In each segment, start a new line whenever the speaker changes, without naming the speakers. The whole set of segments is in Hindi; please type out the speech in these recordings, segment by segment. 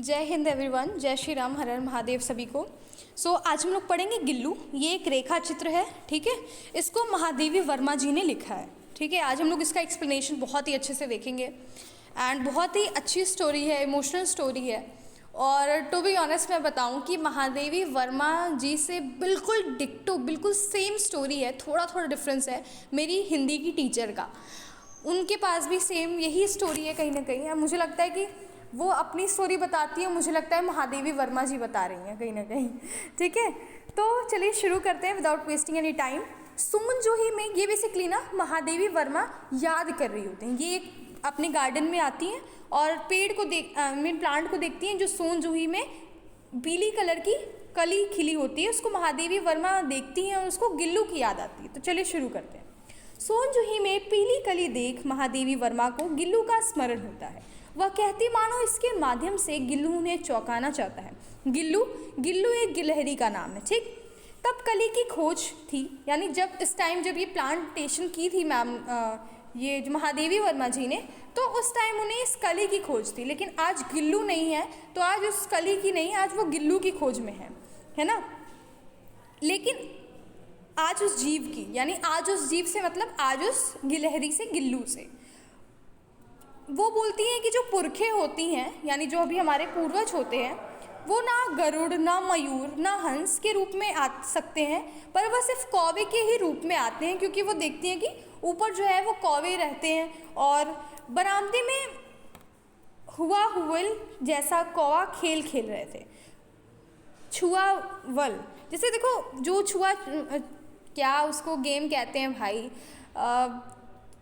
जय हिंद एवरीवन, जय श्री राम, हर हर महादेव सभी को। आज हम लोग पढ़ेंगे गिल्लू। ये एक रेखा चित्र है, ठीक है। इसको महादेवी वर्मा जी ने लिखा है, ठीक है। आज हम लोग इसका एक्सप्लेनेशन बहुत ही अच्छे से देखेंगे एंड बहुत ही अच्छी स्टोरी है, इमोशनल स्टोरी है। और टू बी ऑनेस्ट मैं बताऊं कि महादेवी वर्मा जी से बिल्कुल डिक्टो, बिल्कुल सेम स्टोरी है। थोड़ा थोड़ा डिफरेंस है मेरी हिंदी की टीचर का, उनके पास भी सेम यही स्टोरी है कहीं ना कहीं। मुझे लगता है कि वो अपनी स्टोरी बताती है, मुझे लगता है महादेवी वर्मा जी बता रही हैं कहीं ना कहीं, ठीक है। तो चलिए शुरू करते हैं विदाउट वेस्टिंग एनी टाइम। सोन जूही में ये बेसिकली ना महादेवी वर्मा याद कर रही होती हैं। ये एक अपने गार्डन में आती हैं और पेड़ को प्लांट को देखती हैं जो सोन जूही में पीली कलर की कली खिली होती है, उसको महादेवी वर्मा देखती हैं और उसको गिल्लू की याद आती है। तो चलिए शुरू करते हैं। सोन जूही में पीली कली देख महादेवी वर्मा को गिल्लू का स्मरण होता है। वह कहती मानो इसके माध्यम से गिल्लू उन्हें चौंकाना चाहता है। गिल्लू एक गिलहरी का नाम है, ठीक। तब कली की खोज थी, यानी जब इस टाइम जब ये प्लांटेशन की थी मैम ये जो महादेवी वर्मा जी ने, तो उस टाइम उन्हें इस कली की खोज थी। लेकिन आज गिल्लू नहीं है, तो आज उस कली की नहीं, आज वो गिल्लू की खोज में है ना। लेकिन आज उस जीव की, यानी आज उस जीव से मतलब आज उस गिलहरी से, गिल्लू से। वो बोलती हैं कि जो पुरखे होती हैं, यानी जो अभी हमारे पूर्वज होते हैं, वो ना गरुड़, ना मयूर, ना हंस के रूप में आ सकते हैं, पर वह सिर्फ कौवे के ही रूप में आते हैं, क्योंकि वो देखती हैं कि ऊपर जो है वो कौवे रहते हैं। और बरामदे में हुआ हुवल जैसा कौवा खेल खेल रहे थे। छुआवल, जैसे देखो जो क्या उसको गेम कहते हैं भाई,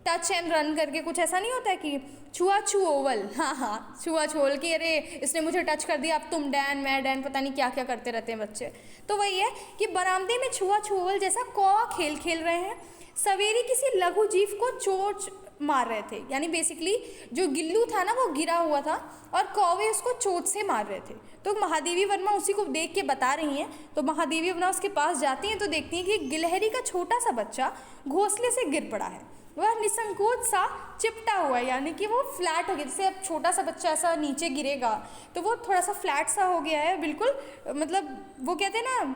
टच एंड रन करके कुछ ऐसा नहीं होता है कि छुआओवल, हाँ छुआछोल कि अरे इसने मुझे टच कर दिया, अब तुम डैन मैं डैन, पता नहीं क्या क्या करते रहते हैं बच्चे। तो वही है कि बरामदे में छुआछोवल जैसा कौवा खेल खेल रहे हैं। सवेरे किसी लघु जीव को चोट मार रहे थे, यानी बेसिकली जो गिल्लू था ना वो गिरा हुआ था और कौवे उसको चोट से मार रहे थे। तो महादेवी वर्मा उसी को देख के बता रही हैं। तो महादेवी वर्मा उसके पास जाती हैं तो देखती हैं कि गिलहरी का छोटा सा बच्चा घोंसले से गिर पड़ा है। वह निसंकोच सा चिपटा हुआ है, यानी कि वो फ्लैट हो गया। जैसे अब छोटा सा बच्चा ऐसा नीचे गिरेगा तो वो थोड़ा सा फ्लैट सा हो गया है, बिल्कुल मतलब वो कहते हैं ना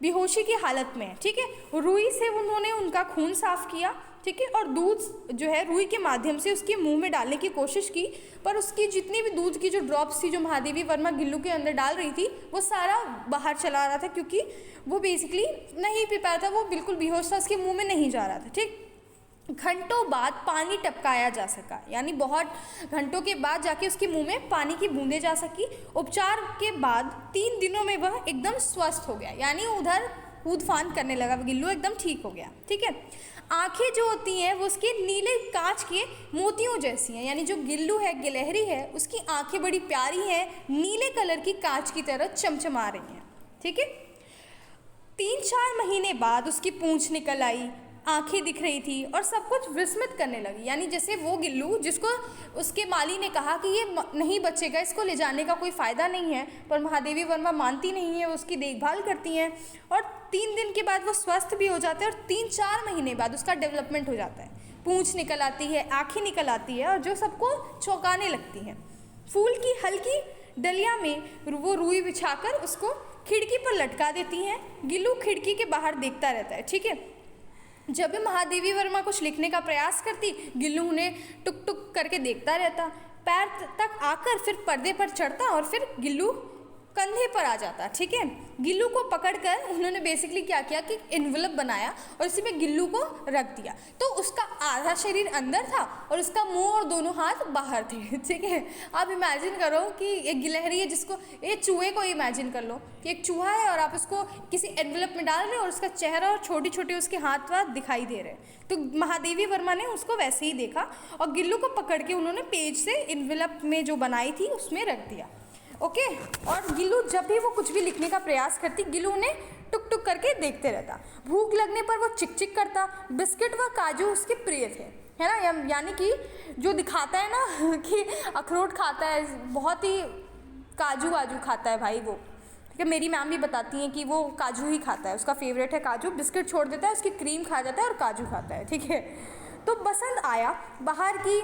बेहोशी की हालत में है, ठीक है। रुई से उन्होंने उनका खून साफ किया, ठीक है, और दूध जो है रुई के माध्यम से उसके मुंह में डालने की कोशिश की, पर उसकी जितनी भी दूध की जो ड्रॉप्स थी जो महादेवी वर्मा गिल्लू के अंदर डाल रही थी वो सारा बाहर चला रहा था, क्योंकि वो बेसिकली नहीं पी पाया था, वो बिल्कुल बेहोश था, उसके मुँह में नहीं जा रहा था, ठीक। घंटों बाद पानी टपकाया जा सका, यानी बहुत घंटों के बाद जाके उसके मुंह में पानी की बूंदें जा सकी। उपचार के बाद 3 दिनों में वह एकदम स्वस्थ हो गया, यानी उधर कूद फान करने लगा, गिल्लू एकदम ठीक हो गया, ठीक है। आंखें जो होती हैं वो उसके नीले कांच के मोतियों जैसी हैं, यानी जो गिल्लू है, गिलहरी है, उसकी आंखें बड़ी प्यारी हैं, नीले कलर की कांच की तरह चमचमा रही हैं, ठीक है। 3-4 महीने बाद उसकी पूंछ निकल आई, आंखें दिख रही थी और सब कुछ विस्मित करने लगी। यानी जैसे वो गिल्लू जिसको उसके माली ने कहा कि ये नहीं बचेगा, इसको ले जाने का कोई फ़ायदा नहीं है, पर महादेवी वर्मा मानती नहीं है, वो उसकी देखभाल करती हैं और 3 दिन के बाद वो स्वस्थ भी हो जाता है और 3-4 महीने बाद उसका डेवलपमेंट हो जाता है। पूंछ निकल आती है, आँखें निकल आती है और जो सबको चौंकाने लगती हैं। फूल की हल्की डलिया में वो रुई बिछाकर उसको खिड़की पर लटका देती हैं। गिल्लू खिड़की के बाहर देखता रहता है, ठीक है। जब भी महादेवी वर्मा कुछ लिखने का प्रयास करती, गिल्लू उन्हें टुक टुक करके देखता रहता। पैर तक आकर फिर पर्दे पर चढ़ता और फिर गिल्लू कंधे पर आ जाता, ठीक है। गिल्लू को पकड़कर उन्होंने बेसिकली क्या किया कि एनवलप बनाया और उसी में गिल्लू को रख दिया। तो उसका आधा शरीर अंदर था और उसका मुंह और दोनों हाथ बाहर थे, ठीक है। आप इमेजिन करो कि एक गिलहरी है जिसको, एक चूहे को इमेजिन कर लो कि एक चूहा है और आप उसको किसी एनवलप में डाल रहे हो और उसका चेहरा और छोटी छोटी उसके हाथ वाथ दिखाई दे रहे हैं। तो महादेवी वर्मा ने उसको वैसे ही देखा और गिल्लू को पकड़ के उन्होंने पेज से एनवलप में जो बनाई थी उसमें रख दिया, ओके। और गिल्लू जब भी वो कुछ भी लिखने का प्रयास करती, गिल्लू उन्हें टुक टुक करके देखते रहता। भूख लगने पर वो चिक चिक करता। बिस्किट व काजू उसके प्रिय थे, है ना। यानी कि जो दिखाता है ना कि अखरोट खाता है, बहुत ही काजू वाजू खाता है भाई वो, ठीक है। मेरी मैम भी बताती हैं कि वो काजू ही खाता है, उसका फेवरेट है काजू। बिस्किट छोड़ देता है, उसकी क्रीम खा जाता है और काजू खाता है, ठीक है। तो बसंत आया, बाहर की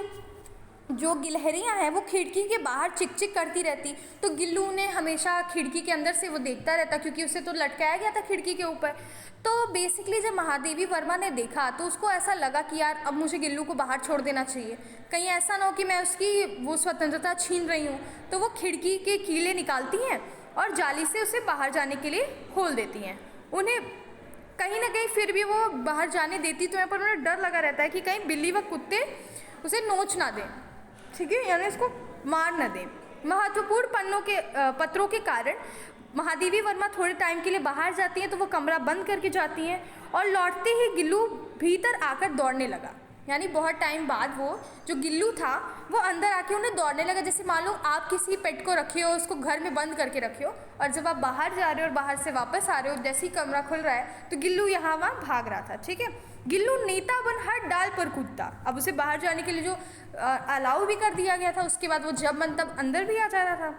जो गिलहरियाँ हैं वो खिड़की के बाहर चिक चिक करती रहती, तो गिल्लू ने हमेशा खिड़की के अंदर से वो देखता रहता, क्योंकि उसे तो लटकाया गया था खिड़की के ऊपर। तो बेसिकली जब महादेवी वर्मा ने देखा तो उसको ऐसा लगा कि यार अब मुझे गिल्लू को बाहर छोड़ देना चाहिए, कहीं ऐसा ना हो कि मैं उसकी वो स्वतंत्रता छीन रही हूँ। तो वो खिड़की के कीले निकालती हैं और जाली से उसे बाहर जाने के लिए खोल देती हैं। उन्हें कहीं ना कहीं फिर भी वो बाहर जाने देती तो है, पर उन्हें डर लगा रहता है कि कहीं बिल्ली व कुत्ते उसे नोच ना दें, ठीक है, यानी इसको मार न दें। महत्वपूर्ण पत्रों के कारण महादेवी वर्मा थोड़े टाइम के लिए बाहर जाती हैं, तो वो कमरा बंद करके जाती हैं और लौटते ही गिल्लू भीतर आकर दौड़ने लगा। यानी बहुत टाइम बाद वो जो गिल्लू था वो अंदर आके उन्हें दौड़ने लगा। जैसे मान लो आप किसी पेट को रखे हो, उसको घर में बंद करके रखे हो, और जब आप बाहर जा रहे हो और बाहर से वापस आ रहे हो, जैसे ही कमरा खुल रहा है तो गिल्लू यहाँ वहाँ भाग रहा था, ठीक है। गिल्लू नेता बन हर डाल पर कूदता। अब उसे बाहर जाने के लिए जो अलाउ भी कर दिया गया था, उसके बाद वो जब मन तब अंदर भी आ जा रहा था।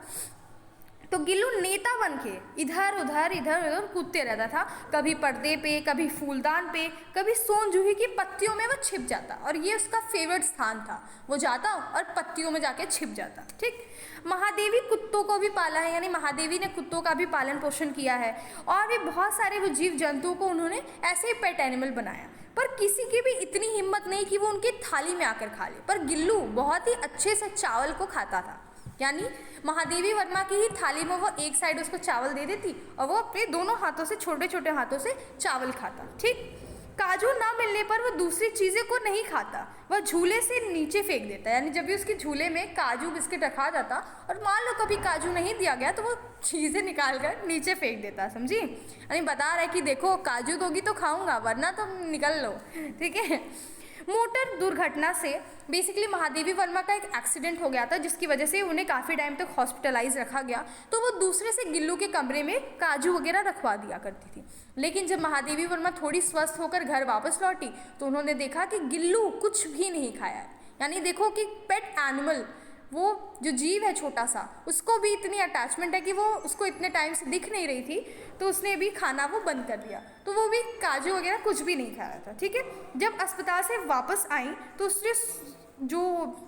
तो गिल्लू नेता बन के इधर उधर कूदते रहता था, कभी पर्दे पे, कभी फूलदान पे, कभी सोन जूही की पत्तियों में वो छिप जाता, और ये उसका फेवरेट स्थान था। वो जाता और पत्तियों में जाके छिप जाता, ठीक। महादेवी कुत्तों को भी पाला है, यानी महादेवी ने कुत्तों का भी पालन पोषण किया है, और भी बहुत सारे वो जीव जंतुओं को उन्होंने ऐसे ही पेट एनिमल बनाया। पर किसी की भी इतनी हिम्मत नहीं कि वो उनकी थाली में आकर खा ले। पर गिल्लू बहुत ही अच्छे से चावल को खाता था, यानी महादेवी वर्मा की ही थाली में वो एक साइड उसको चावल दे देती और वो अपने दोनों हाथों से, छोटे छोटे हाथों से चावल खाता, ठीक। काजू ना मिलने पर वो दूसरी चीज़ें को नहीं खाता, वह झूले से नीचे फेंक देता, यानी जब भी उसके झूले में काजू बिस्किट रखा जाता और मान लो कभी काजू नहीं दिया गया तो वो चीज़ें निकाल कर नीचे फेंक देता, समझी। यानी बता रहा है कि देखो काजू दोगी तो खाऊंगा, वरना तुम निकल लो, ठीक है। मोटर दुर्घटना से बेसिकली महादेवी वर्मा का एक एक्सीडेंट हो गया था, जिसकी वजह से उन्हें काफ़ी टाइम तक हॉस्पिटलाइज रखा गया। तो वो दूसरे से गिल्लू के कमरे में काजू वगैरह रखवा दिया करती थी। लेकिन जब महादेवी वर्मा थोड़ी स्वस्थ होकर घर वापस लौटी तो उन्होंने देखा कि गिल्लू कुछ भी नहीं खाया है। यानी देखो कि पेट एनिमल, वो जो जीव है छोटा सा, उसको भी इतनी अटैचमेंट है कि वो उसको इतने टाइम से दिख नहीं रही थी, तो उसने भी खाना वो बंद कर दिया, तो वो भी काजू वगैरह कुछ भी नहीं खाया था, ठीक है। जब अस्पताल से वापस आई तो उसने जो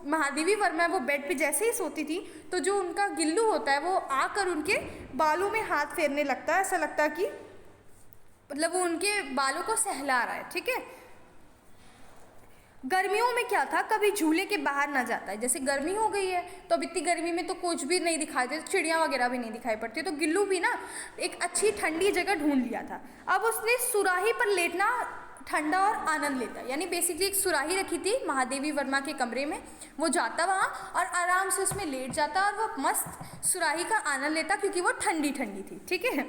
महादेवी वर्मा है वो बेड पे जैसे ही सोती थी तो जो उनका गिल्लू होता है वो आकर उनके बालों में हाथ फेरने लगता है, ऐसा लगता है कि मतलब वो उनके बालों को सहला रहा है, ठीक है। गर्मियों में क्या था, कभी झूले के बाहर ना जाता है। जैसे गर्मी हो गई है तो अब इतनी गर्मी में तो कुछ भी नहीं दिखाई देता, चिड़िया वगैरह भी नहीं दिखाई पड़ती, तो गिल्लू भी ना एक अच्छी ठंडी जगह ढूंढ लिया था। अब उसने सुराही पर लेटना ठंडा और आनंद लेता, यानी बेसिकली एक सुराही रखी थी महादेवी वर्मा के कमरे में, वो जाता वहाँ और आराम से उसमें लेट जाता और वो मस्त सुराही का आनंद लेता, क्योंकि वो ठंडी ठंडी थी, ठीक है।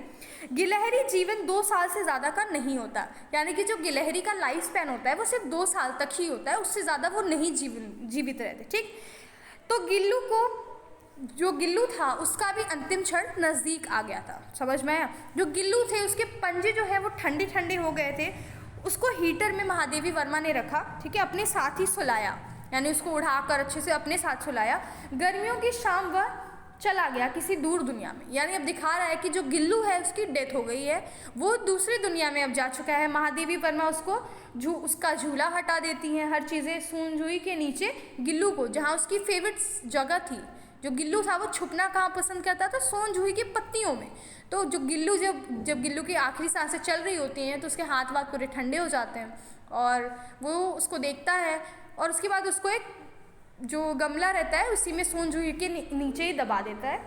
गिलहरी जीवन 2 साल से ज़्यादा का नहीं होता, यानी कि जो गिलहरी का लाइफ स्पैन होता है वो सिर्फ 2 साल तक ही होता है, उससे ज़्यादा वो नहीं जीवित रहते, ठीक। तो जो गिल्लू था उसका भी अंतिम क्षण नज़दीक आ गया था, समझ में आया। जो गिल्लू थे उसके पंजे जो है वो ठंडे ठंडे हो गए थे, उसको हीटर में महादेवी वर्मा ने रखा, ठीक है, अपने साथ ही सुलाया, यानी उसको उड़ाकर अच्छे से अपने साथ सुलाया। गर्मियों की शाम वह चला गया किसी दूर दुनिया में, यानी अब दिखा रहा है कि जो गिल्लू है उसकी डेथ हो गई है, वो दूसरी दुनिया में अब जा चुका है। महादेवी वर्मा उसको उसका झूला हटा देती हैं, हर चीज़ें सून जूही के नीचे गिल्लू को, जहाँ उसकी फेवरेट जगह थी, जो गिल्लू था वो छुपना कहाँ पसंद करता था, सोन जूही की पत्तियों में। तो जो गिल्लू जब गिल्लू की आखिरी सांसें चल रही होती हैं तो उसके हाथ वाथ पूरे ठंडे हो जाते हैं और वो उसको देखता है, और उसके बाद उसको एक जो गमला रहता है उसी में सोन जूही के नीचे ही दबा देता है,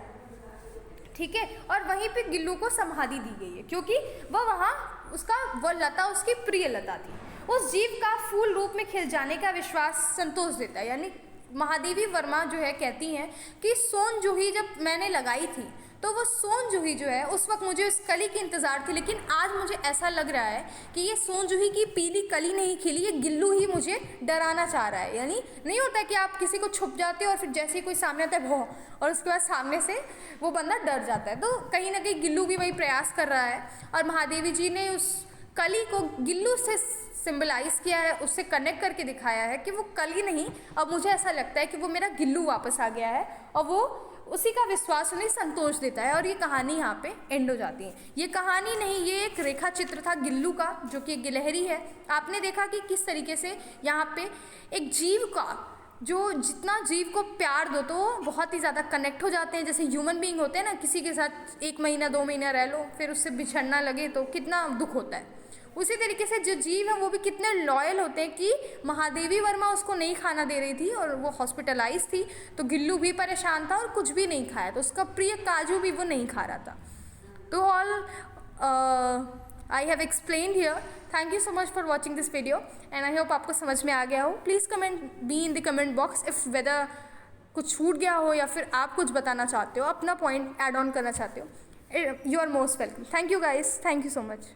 ठीक है। और वहीं पे गिल्लू को समाधि दी गई है, क्योंकि वो लता उसकी प्रिय लता थी। उस जीव का फूल रूप में खिल जाने का विश्वास संतोष देता है, यानी महादेवी वर्मा जो है कहती हैं कि सोन जूही जब मैंने लगाई थी तो वो सोन जूही जो है उस वक्त मुझे उस कली की इंतज़ार थी, लेकिन आज मुझे ऐसा लग रहा है कि ये सोन जूही की पीली कली नहीं खिली, ये गिल्लू ही मुझे डराना चाह रहा है। यानी नहीं होता कि आप किसी को छुप जाते हो और फिर जैसे ही कोई सामने आता है भौ, और उसके बाद सामने से वो बंदा डर जाता है, तो कहीं ना कहीं गिल्लू भी वही प्रयास कर रहा है। और महादेवी जी ने उस कली को गिल्लू से सिंबलाइज किया है, उससे कनेक्ट करके दिखाया है कि वो कली नहीं, अब मुझे ऐसा लगता है कि वो मेरा गिल्लू वापस आ गया है, और वो उसी का विश्वास उन्हें संतोष देता है। और ये कहानी यहाँ पे एंड हो जाती है। ये कहानी नहीं, ये एक रेखा चित्र था गिल्लू का, जो कि गिलहरी है। आपने देखा कि किस तरीके से यहाँ पे एक जीव का जो जितना जीव को प्यार दो तो वो बहुत ही ज़्यादा कनेक्ट हो जाते हैं। जैसे ह्यूमन बीइंग होते हैं ना, किसी के साथ 1 महीना 2 महीना रह लो फिर उससे बिछड़ना लगे तो कितना दुख होता है। उसी तरीके से जो जीव है वो भी कितने लॉयल होते हैं कि महादेवी वर्मा उसको नहीं खाना दे रही थी और वो हॉस्पिटलाइज थी, तो गिल्लू भी परेशान था और कुछ भी नहीं खाया, तो उसका प्रिय काजू भी वो नहीं खा रहा था। तो all I have explained here. Thank you so much for watching this video and I hope आपको समझ में आ गया हो। Please comment be in the comment box if whether कुछ छूट गया हो या फिर आप कुछ बताना चाहते हो, अपना पॉइंट ऐड ऑन करना चाहते हो। You are most welcome. Thank you guys, thank you so much.